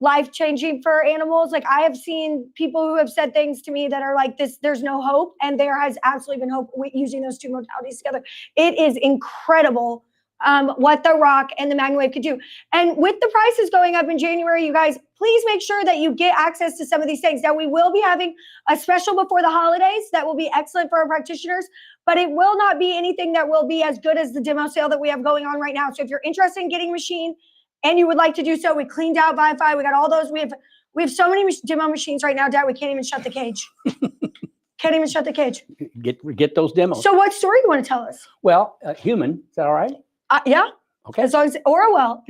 life-changing for animals. Like, I have seen people who have said things to me that are like this, there's no hope. And there has absolutely been hope using those two modalities together. It is incredible what the rock and the MagnaWave could do. And with the prices going up in January, you guys, please make sure that you get access to some of these things. Now, we will be having a special before the holidays that will be excellent for our practitioners, but it will not be anything that will be as good as the demo sale that we have going on right now. So if you're interested in getting a machine and you would like to do so, we cleaned out Wi-Fi. We got all those. We have so many demo machines right now, Dad, we can't even shut the cage. Can't even shut the cage. Get those demos. So what story do you want to tell us? Well, human, is that all right? Yeah. Okay. As long as Orwell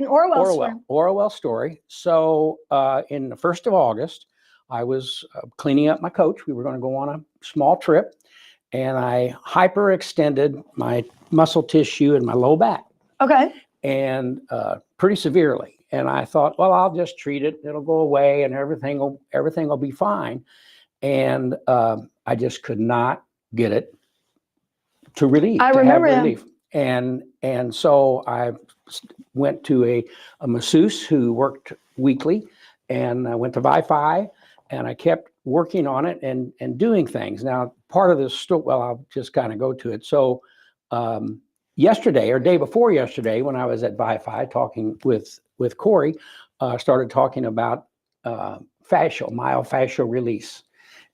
story. So in the 1st of August, I was cleaning up my coach. We were going to go on a small trip, and I hyperextended my muscle tissue in my low back. Okay. And pretty severely. And I thought, well, I'll just treat it. It'll go away, and everything will be fine. And I just could not get it to relief. I remember relief. And so I went to a masseuse who worked weekly, and I went to Wi-Fi, and I kept working on it and doing things. Now, part of this story, well, I'll just kind of go to it. So yesterday, or day before yesterday, when I was at Wi-Fi talking with Corey, started talking about myofascial release.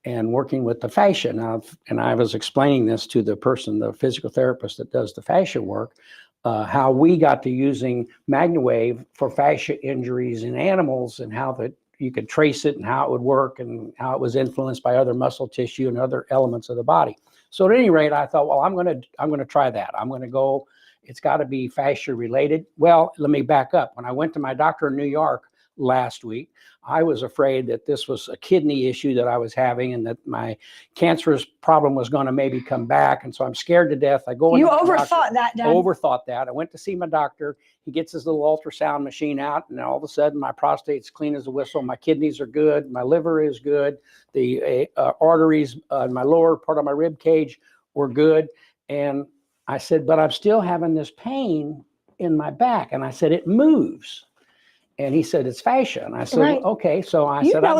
and working with the fascia. Now, and I was explaining this to the person, the physical therapist that does the fascia work, how we got to using MagnaWave for fascia injuries in animals, and how that you could trace it and how it would work and how it was influenced by other muscle tissue and other elements of the body. So at any rate, I thought, well, I'm going to try that. I'm going to go. It's got to be fascia related. Well, let me back up. When I went to my doctor in New York last week, I was afraid that this was a kidney issue that I was having, and that my cancerous problem was going to maybe come back. And so I'm scared to death. I go. You overthought that, Dad. Overthought that. I went to see my doctor. He gets his little ultrasound machine out, and all of a sudden my prostate's clean as a whistle. My kidneys are good. My liver is good. The arteries, my lower part of my rib cage were good. And I said, but I'm still having this pain in my back. And I said, it moves. And he said, it's fascia. And I said, Right. okay. So I You said, know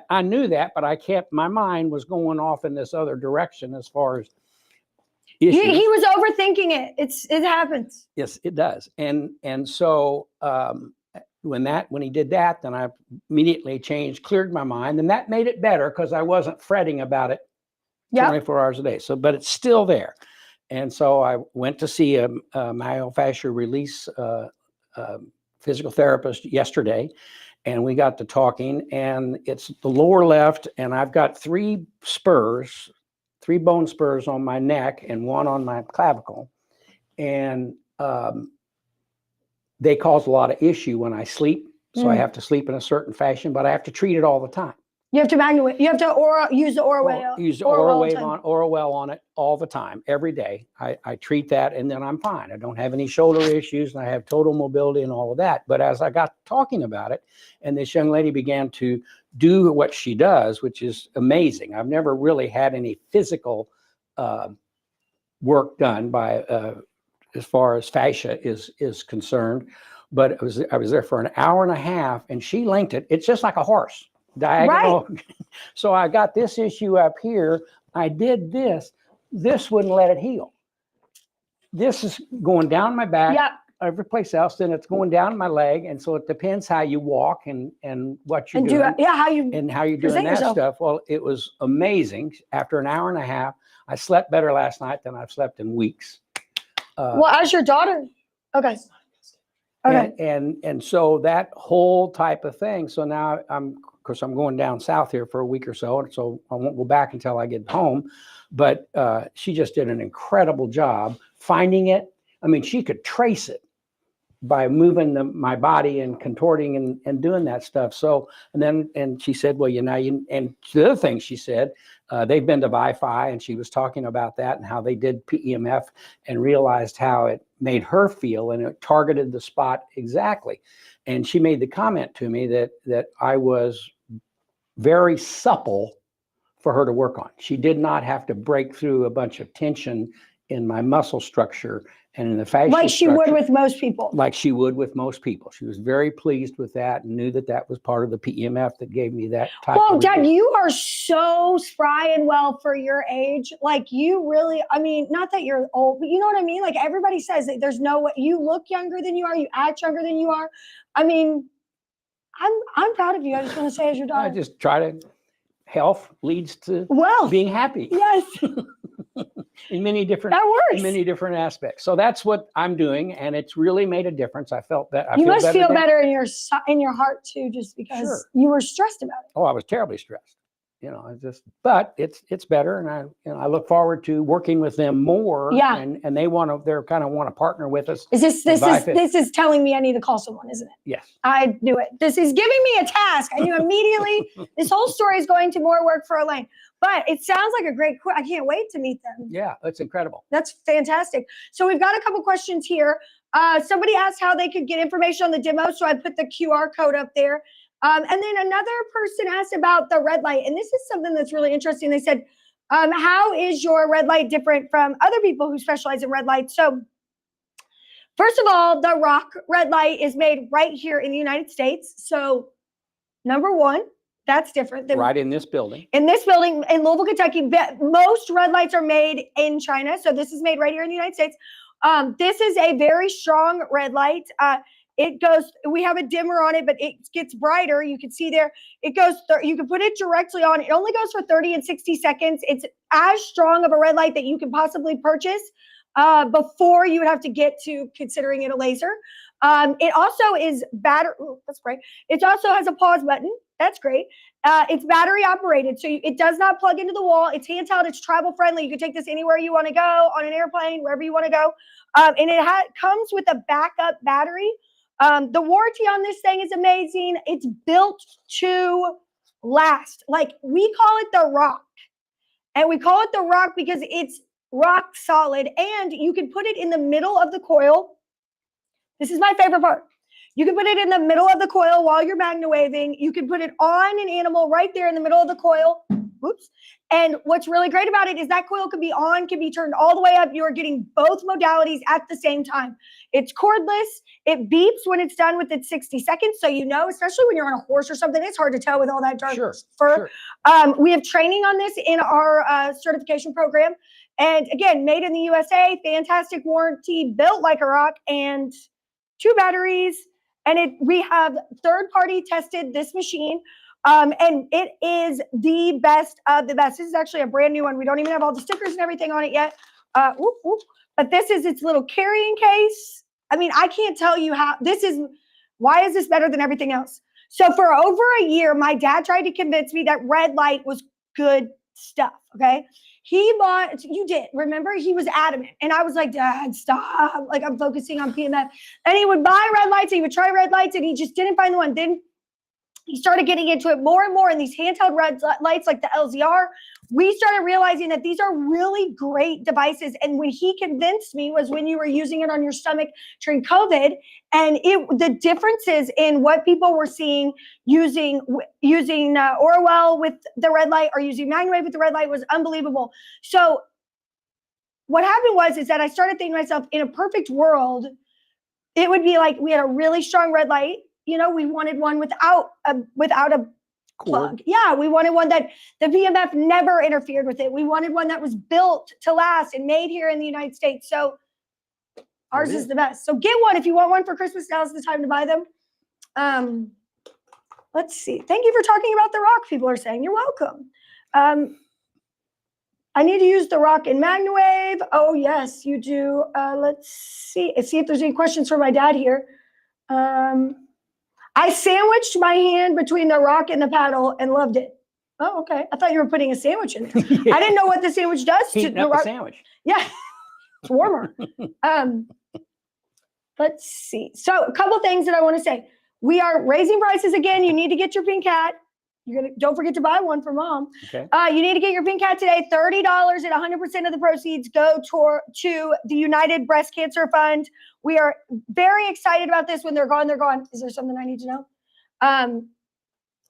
I knew that, but I kept, my mind was going off in this other direction as far as issues. He was overthinking it. It happens. Yes, it does. And so when he did that, then I immediately cleared my mind, and that made it better because I wasn't fretting about it 24 hours a day. So, but it's still there. And so I went to see a myofascial release physical therapist yesterday, and we got to talking, and it's the lower left, and I've got 3 bone spurs on my neck and 1 on my clavicle. And they cause a lot of issue when I sleep. So I have to sleep in a certain fashion, but I have to treat it all the time. You have to MagnaWave. You have to use the OraWave. Use the OraWave on it all the time, every day. I treat that, and then I'm fine. I don't have any shoulder issues, and I have total mobility and all of that. But as I got talking about it, and this young lady began to do what she does, which is amazing. I've never really had any physical work done by as far as fascia is concerned. But I was there for an hour and a half, and she linked it. It's just like a horse. Diagonal. Right. So I got this issue up here. I did this. This wouldn't let it heal. This is going down my back. Yep. Every place else, then it's going down my leg. And so it depends how you walk and what you're doing. How you're doing that stuff. Well, it was amazing. After an hour and a half, I slept better last night than I've slept in weeks. Well, as your daughter. Okay. And so that whole type of thing. So now I'm going down south here for a week or so, and so I won't go back until I get home. But she just did an incredible job finding it. I mean, she could trace it by moving my body and contorting and doing that stuff. So, and she said, well, and the other thing she said, they've been to Wi-Fi, and she was talking about that and how they did PEMF and realized how it made her feel, and it targeted the spot exactly. And she made the comment to me that I was very supple for her to work on. She did not have to break through a bunch of tension in my muscle structure and in the fascia like she would with most people. Like she would with most people. She was very pleased with that and knew that was part of the PEMF that gave me that type of Dad, you are so spry and well for your age. Like you really, I mean, not that you're old, but you know what I mean? Like everybody says that there's no way, you look younger than you are, you act younger than you are. I mean, I'm proud of you. I just want to say as your daughter. I just try to, health leads to being happy. Yes. in many different aspects. So that's what I'm doing, and it's really made a difference. I felt that you must feel better in your heart too, just because you were stressed about it. Oh, I was terribly stressed. But it's better, and I look forward to working with them more. Yeah. And they kind of want to partner with us. This is telling me I need to call someone, isn't it? Yes. I knew it. This is giving me a task. I knew immediately this whole story is going to more work for Alane. But it sounds like a great, I can't wait to meet them. Yeah, it's incredible. That's fantastic. So we've got a couple questions here. Somebody asked how they could get information on the demo. So I put the QR code up there. And then another person asked about the red light. And this is something that's really interesting. They said, how is your red light different from other people who specialize in red light? So first of all, the Rock red light is made right here in the United States. So number one, that's different than right in this building. In this building in Louisville, Kentucky, most red lights are made in China. So this is made right here in the United States. This is a very strong red light. It goes, we have a dimmer on it, but it gets brighter. You can see there, it goes, you can put it directly on. It only goes for 30 and 60 seconds. It's as strong of a red light that you can possibly purchase before you would have to get to considering it a laser. It also is battery, that's great. It also has a pause button. That's great. It's battery operated, so it does not plug into the wall. It's handheld. It's travel friendly. You can take this anywhere you want to go, on an airplane, wherever you want to go. And it comes with a backup battery. The warranty on this thing is amazing. It's built to last. Like, we call it the Rock. And we call it the Rock because it's rock solid, and you can put it in the middle of the coil. This is my favorite part. You can put it in the middle of the coil while you're MagnaWaving. You can put it on an animal right there in the middle of the coil. Whoops. And what's really great about it is that coil can be on, can be turned all the way up. You are getting both modalities at the same time. It's cordless. It beeps when it's done with its 60 seconds. So, you know, especially when you're on a horse or something, it's hard to tell with all that dark fur. Sure. We have training on this in our certification program. And again, made in the USA, fantastic warranty, built like a rock, and 2 batteries. And we have third-party tested this machine, and it is the best of the best. This is actually a brand new one. We don't even have all the stickers and everything on it yet. But this is its little carrying case. I mean, I can't tell you why is this better than everything else? So for over a year, my dad tried to convince me that red light was good stuff, okay? You did, remember? He was adamant. And I was like, Dad, stop. Like, I'm focusing on PMF. And he would buy red lights, and he would try red lights, and he just didn't find the one. Then he started getting into it more and more, and these handheld red lights like the LZR, we started realizing that these are really great devices. And when he convinced me was when you were using it on your stomach during COVID, and the differences in what people were seeing using Orwell with the red light or using MagnaWave with the red light was unbelievable. So what happened is that I started thinking to myself, in a perfect world, it would be like we had a really strong red light. You know, we wanted one without a plug. Yeah, we wanted one that the PMF never interfered with it. We wanted one that was built to last and made here in the United States. So ours is the best. So get one if you want one for Christmas. Now's the time to buy them. Let's see. Thank you for talking about the Rock, people are saying. You're welcome. I need to use the Rock in MagnaWave. Oh, yes, you do. Let's see if there's any questions for my dad here. I sandwiched my hand between the Rock and the paddle and loved it. Oh, okay. I thought you were putting a sandwich in there. Yeah. I didn't know what the sandwich does to the Rock. Sandwich. Yeah, it's warmer. Let's see. So a couple things that I want to say. We are raising prices again. You need to get your pink hat. Don't forget to buy one for Mom. Okay. You need to get your pink hat today. $30 and 100% of the proceeds go to the United Breast Cancer Fund. We are very excited about this. When they're gone, they're gone. Is there something I need to know?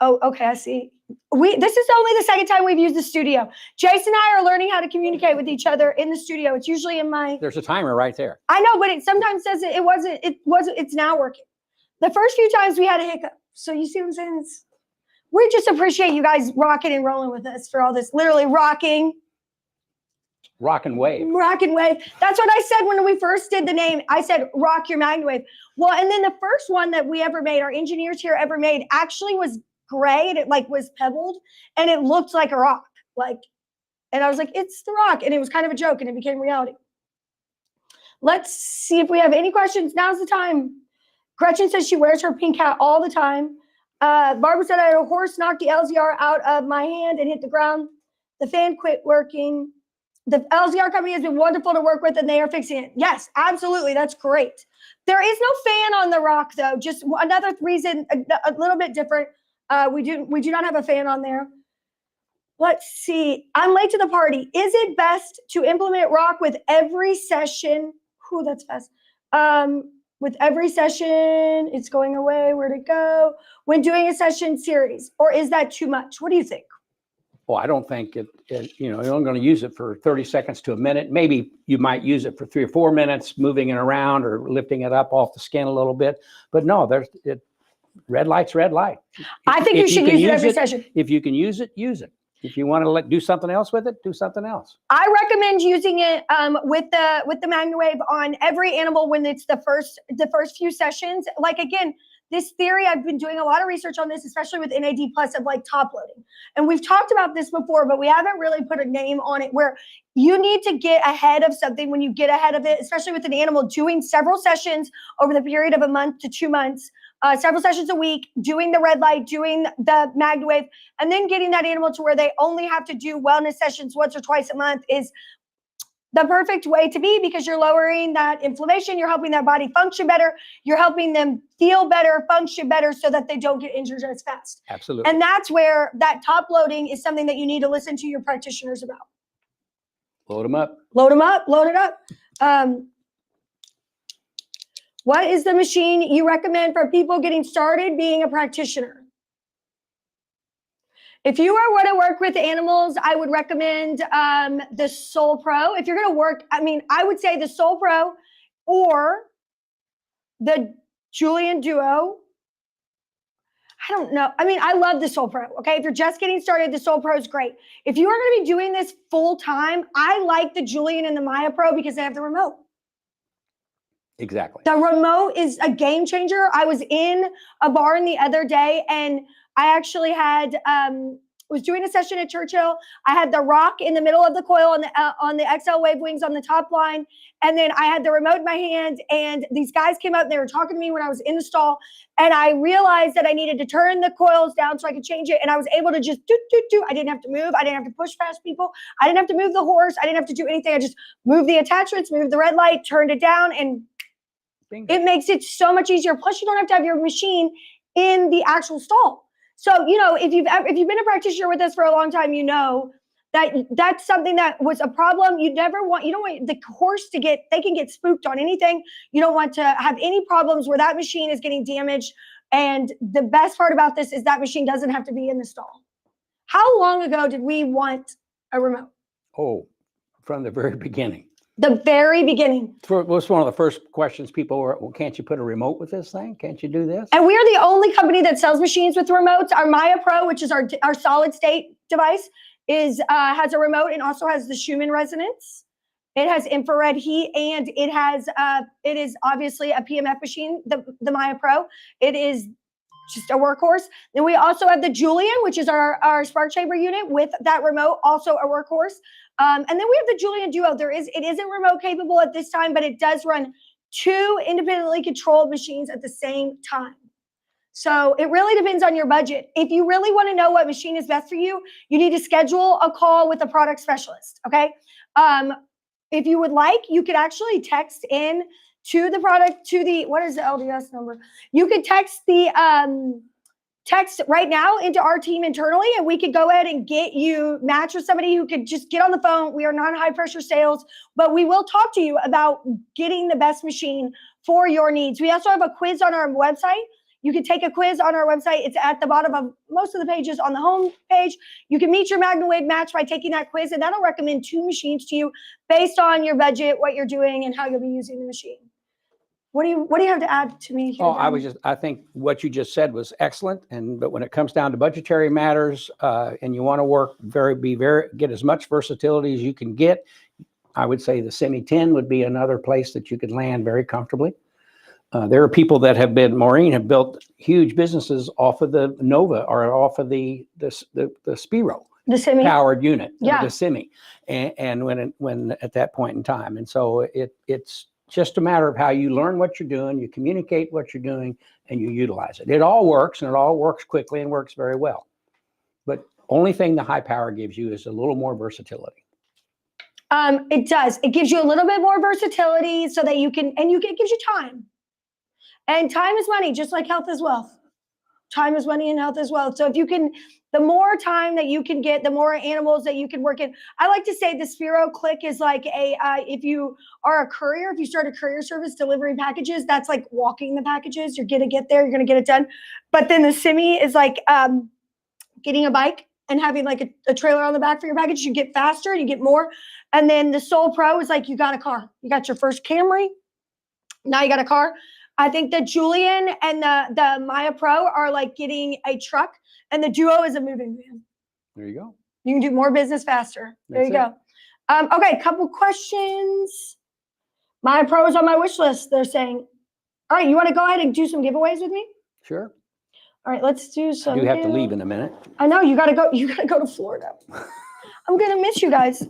Oh, okay, I see. This is only the second time we've used the studio. Jason and I are learning how to communicate with each other in the studio. It's usually in my... There's a timer right there. I know, but it sometimes says it wasn't. It's now working. The first few times we had a hiccup. So you see what I'm saying? We just appreciate you guys rocking and rolling with us for all this. Literally rocking. Rock and wave. Rock and wave. That's what I said when we first did the name. I said, rock your MagnaWave. Well, and then the first one that we ever made, our engineers here ever made, actually was gray, and it was pebbled, and it looked like a rock. And I was like, it's the Rock. And it was kind of a joke, and it became reality. Let's see if we have any questions. Now's the time. Gretchen says she wears her pink hat all the time. Barbara said, I had a horse knock the LZR out of my hand and hit the ground. The fan quit working. The LZR company has been wonderful to work with, and they are fixing it. Yes, absolutely. That's great. There is no fan on the Rock, though. Just another reason, a little bit different. We do not have a fan on there. Let's see. I'm late to the party. Is it best to implement Rock with every session? Ooh, that's fast. With every session, it's going away. Where'd it go? When doing a session series, or is that too much? What do you think? Well, I don't think you're only going to use it for 30 seconds to a minute. Maybe you might use it for 3 or 4 minutes, moving it around or lifting it up off the skin a little bit. But no, red light's red light. I think you should use it every session. If you can use it, use it. If you want to do something else with it, do something else. I recommend using it with the MagnaWave on every animal when it's the first few sessions. Like, again, this theory, I've been doing a lot of research on this, especially with NAD plus, of like top loading. And we've talked about this before, but we haven't really put a name on it, where you need to get ahead of something. When you get ahead of it, especially with an animal, doing several sessions over the period of a month to 2 months, several sessions a week, doing the red light, doing the MagnaWave, and then getting that animal to where they only have to do wellness sessions once or twice a month is the perfect way to be, because you're lowering that inflammation, you're helping that body function better, you're helping them feel better, function better, so that they don't get injured as fast. Absolutely. And that's where that top loading is something that you need to listen to your practitioners about. Load them up. Load them up, load it up. What is the machine you recommend for people getting started being a practitioner? If you want to work with animals, I would recommend the Soul Pro. If you're going to work, I would say the Soul Pro or the Julian Duo. I don't know. I love the Soul Pro. Okay. If you're just getting started, the Soul Pro is great. If you are going to be doing this full time, I like the Julian and the Maya Pro because they have the remote. Exactly. The remote is a game changer. I was in a barn the other day, and I actually had was doing a session at Churchill. I had the rock in the middle of the coil on the XL wave wings on the top line, and then I had the remote in my hand. And these guys came up and they were talking to me when I was in the stall, and I realized that I needed to turn the coils down so I could change it. And I was able to just do. I didn't have to move. I didn't have to push past people. I didn't have to move the horse. I didn't have to do anything. I just moved the attachments, moved the red light, turned it down, and Bingo. it makes it so much easier. Plus, you don't have to have your machine in the actual stall. So, if you've been a practitioner with us for a long time, you know that that's something that was a problem. You don't want the horse they can get spooked on anything. You don't want to have any problems where that machine is getting damaged. And the best part about this is that machine doesn't have to be in the stall. How long ago did we want a remote? Oh, from the very beginning. The very beginning. What's one of the first questions people were, well, can't you put a remote with this thing? Can't you do this? And we are the only company that sells machines with remotes. Our Maya Pro, which is our solid state device, has a remote and also has the Schumann resonance. It has infrared heat, and it is obviously a PMF machine, the Maya Pro. It is just a workhorse. Then we also have the Julian, which is our spark chamber unit with that remote, also a workhorse. And then we have the Julian Duo. It isn't remote capable at this time, but it does run 2 independently controlled machines at the same time. So it really depends on your budget. If you really want to know what machine is best for you, you need to schedule a call with a product specialist. Okay. If you would like, you could actually text in to the product, what is the LDS number? You could text text right now into our team internally, and we could go ahead and get you matched with somebody who could just get on the phone. We are not high pressure sales, but we will talk to you about getting the best machine for your needs. We also have a quiz on our website. You can take a quiz on our website. It's at the bottom of most of the pages on the home page. You can meet your MagnaWave match by taking that quiz, and that'll recommend 2 machines to you based on your budget, what you're doing, and how you'll be using the machine. What do you have to add to me here? Oh, I think what you just said was excellent. But when it comes down to budgetary matters, and you want to work get as much versatility as you can get, I would say the Semi 10 would be another place that you could land very comfortably. There are people that have built huge businesses off of the Nova or off of the Spiro. The Semi powered unit, yeah. The Semi, and when at that point in time, and so it's just a matter of how you learn what you're doing, you communicate what you're doing, and you utilize it. It all works, and it all works quickly and works very well. But only thing the high power gives you is a little more versatility. It does. It gives you a little bit more versatility so that it gives you time. And time is money, just like health is wealth. Time is money and health is wealth. So the more time that you can get, the more animals that you can work in. I like to say the Spiro Click is like if you are a courier, if you start a courier service delivering packages, that's like walking the packages. You're going to get there, you're going to get it done. But then the Semi is like getting a bike and having like a trailer on the back for your package. You get faster and you get more. And then the Soul Pro is like you got a car. You got your first Camry. Now you got a car. I think the Julian and the Maya Pro are like getting a truck, and the Duo is a moving van. There you go. You can do more business faster. There you That's go. Okay, couple questions. My pro is on my wish list. They're saying, all right, you want to go ahead and do some giveaways with me? Sure. All right, let's do I some. do have to leave in a minute. I know you gotta go. You gotta go to Florida. I'm gonna miss you guys.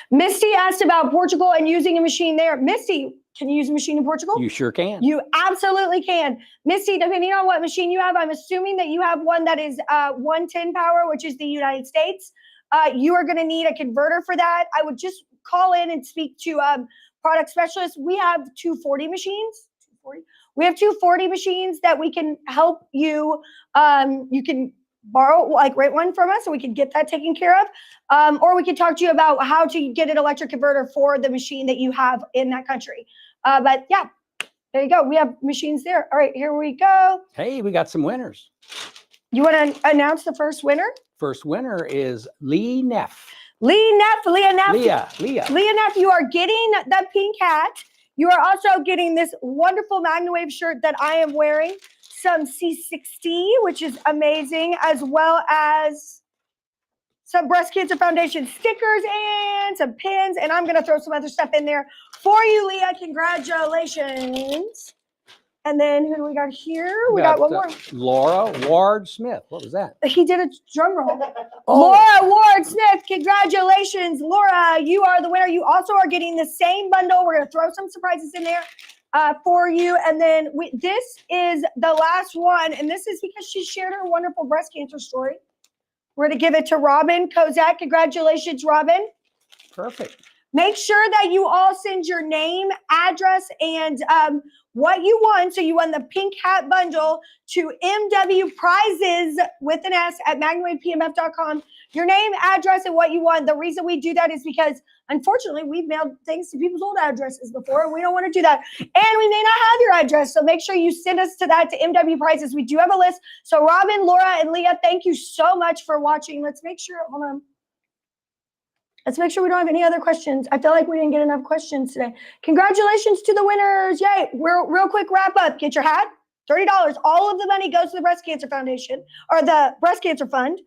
Misty asked about Portugal and using a machine there. Misty, can you use a machine in Portugal? You sure can. You absolutely can. Misty, depending on what machine you have, I'm assuming that you have one that is 110 power, which is the United States. You are going to need a converter for that. I would just call in and speak to product specialists. We have 240 machines. 240. We have 240 machines that we can help you. You can borrow, like rent one from us, so we can get that taken care of. Or we can talk to you about how to get an electric converter for the machine that you have in that country. But yeah, there you go. We have machines there. All right, here we go. Hey, we got some winners. You want to announce the first winner? First winner is Leah Neff. Leah Neff, you are getting the pink hat. You are also getting this wonderful MagnaWave shirt that I am wearing, some C60, which is amazing, as well as some Breast Cancer Foundation stickers and some pins, and I'm going to throw some other stuff in there for you, Leah. Congratulations. And then who do we got here? We got one more. Laura Ward Smith. What was that? He did a drum roll. Oh. Laura Ward Smith, congratulations. Laura, you are the winner. You also are getting the same bundle. We're going to throw some surprises in there for you. And then this is the last one, and this is because she shared her wonderful breast cancer story. We're going to give it to Robin Kozak. Congratulations, Robin. Perfect. Make sure that you all send your name, address, and what you won. So you won the pink hat bundle to MW Prizes with an S at MagnaWavePMF.com. Your name, address, and what you won. The reason we do that is because, unfortunately, we've mailed things to people's old addresses before, and we don't want to do that. And we may not have your address, so make sure you send us to that, to MW Prizes. We do have a list. So Robin, Laura, and Leah, thank you so much for watching. Let's make sure, hold on. Let's make sure we don't have any other questions. I feel like we didn't get enough questions today. Congratulations to the winners. Yay. Real quick wrap up. Get your hat, $30. All of the money goes to the Breast Cancer Foundation or the Breast Cancer Fund.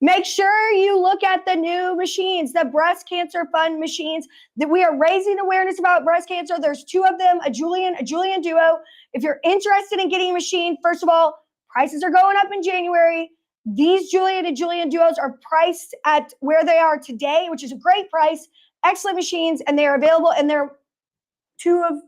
Make sure you look at the new machines, the Breast Cancer Fund machines. That we are raising awareness about breast cancer. There's two of them, a Julian Duo. If you're interested in getting a machine, first of all, prices are going up in January. These Julian and Julian Duos are priced at where they are today, which is a great price. Excellent machines, and they are available, and they're two of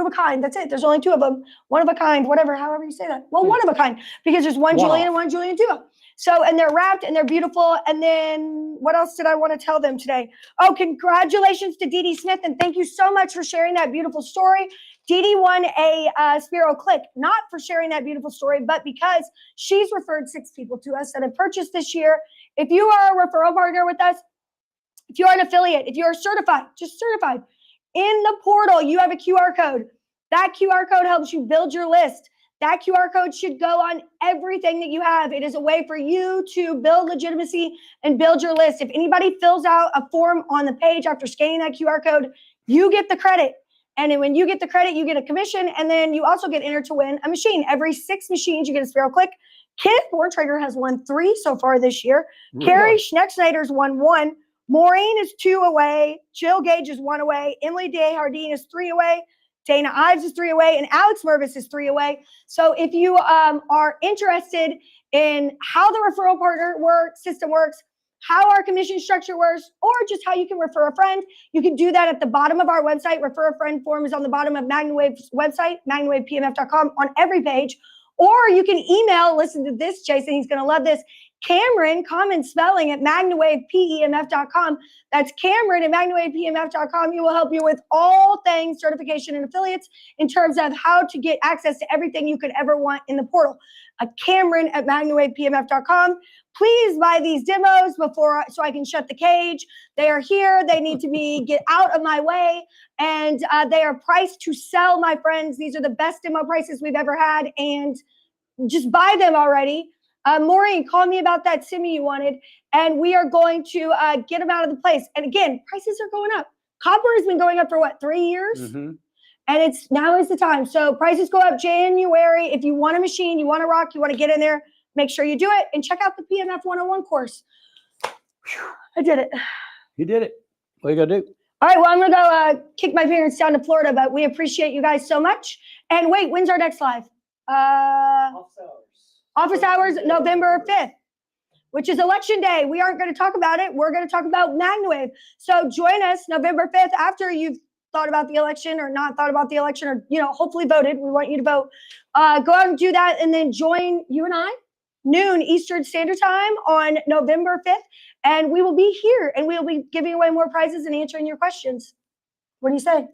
a kind. That's it. There's only two of them. One of a kind, whatever, however you say that. Well, one of a kind, because there's one Julian and one Julian Duo. So, and they're wrapped and they're beautiful. And then what else did I want to tell them today? Oh, congratulations to Dee Dee Smith, and thank you so much for sharing that beautiful story. Dee Dee won a Spiro Click, not for sharing that beautiful story, but because she's referred 6 people to us that have purchased this year. If you are a referral partner with us, if you are an affiliate, if you are certified, just certified, in the portal, you have a QR code. That QR code helps you build your list. That QR code should go on everything that you have. It is a way for you to build legitimacy and build your list. If anybody fills out a form on the page after scanning that QR code, you get the credit. And then when you get the credit, you get a commission, and then you also get entered to win a machine. Every 6 machines, you get a Spiro Click. Kenneth Bortrader has won 3 so far this year. Really? Carrie Schnecksnyder's won 1. Maureen is 2 away. Jill Gage is 1 away. Emily Desjardins is 3 away. Dana Ives is 3 away. And Alex Mervis is 3 away. So if you are interested in how the referral partner system works, how our commission structure works, or just how you can refer a friend, you can do that at the bottom of our website. Refer a friend form is on the bottom of MagnaWave's website, MagnaWavePMF.com, on every page. Or you can email, listen to this, Jason, he's going to love this, Cameron, common spelling, at MagnaWavePEMF.com. That's Cameron at MagnaWavePMF.com. He will help you with all things certification and affiliates in terms of how to get access to everything you could ever want in the portal. Cameron at MagnaWavePMF.com. Please buy these demos so I can shut the cage. They are here. They need to get out of my way. And they are priced to sell, my friends. These are the best demo prices we've ever had. And just buy them already. Maureen, call me about that Simi you wanted. And we are going to get them out of the place. And again, prices are going up. Copper has been going up for 3 years? Mm-hmm. And now is the time. So prices go up January. If you want a machine, you want to rock, you want to get in there, make sure you do it and check out the PMF 101 course. I did it. You did it. What are you gonna do? All right, well, I'm gonna go kick my parents down to Florida, but we appreciate you guys so much. And wait, when's our next live? Office hours, November 5th, which is election day. We aren't going to talk about it. We're going to talk about MagnaWave. So join us November 5th after you've thought about the election or not thought about the election or, hopefully voted. We want you to vote. Go out and do that and then join you and I, noon Eastern Standard Time on November 5th. And we will be here and we will be giving away more prizes and answering your questions. What do you say?